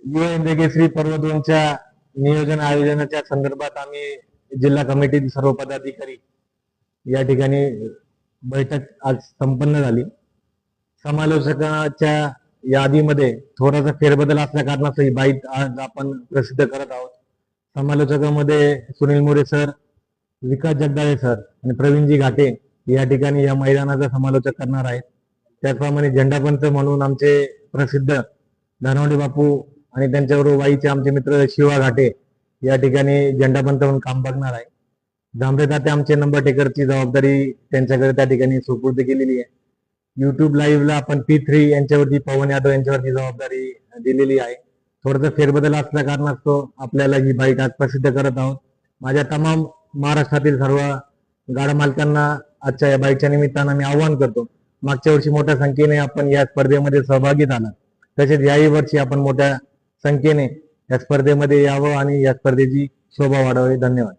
युवा इंडिया केसरी पर्व 2च्या नियोजन आयोजनाच्या संदर्भात आम्ही जिल्हा कमिटीतील सर्व पदाधिकारी या ठिकाणी बैठक आज संपन्न झाली। समालोचकाच्या यादीमध्ये थोडासा फेरबदल असल्या कारणास्तव ही बाईट आज आपण प्रसिद्ध करत आहोत। समालोचकामध्ये सुनील मोरे सर, विकास जगदाळे सर आणि प्रवीणजी घाटे या ठिकाणी या मैदानाचा समालोचक करणार आहेत। त्याचप्रमाणे झेंडापंच म्हणून आमचे प्रसिद्ध धनावडे बापू आणि त्यांच्याबरोबर वाईचे आमचे मित्र शिवा घाटे या ठिकाणी झेंडापंच म्हणून काम बघणार आहे। जांभरे तात्या आमचे नंबर टेकरची जबाबदारी त्यांच्याकडे त्या ठिकाणी सुपूर्द केलेली आहे। युट्यूब लाईव्हला आपण P3 यांच्यावरती, पवन यादव यांच्यावरती जबाबदारी दिलेली आहे। थोडंसं फेरबदल असल्या कारणास्तव आपल्याला ही बाईट आज प्रसिद्ध करत आहोत। माझ्या तमाम महाराष्ट्रातील सर्व गाडा मालकांना आजच्या या बाईटच्या निमित्तानं मी आवाहन करतो, मागच्या वर्षी मोठ्या संख्येने आपण या स्पर्धेमध्ये सहभागी झाला, तसेच याही वर्षी आपण मोठ्या संख्येने या स्पर्धेमध्ये यावं आणि या स्पर्धेची शोभा वाढवावी। धन्यवाद।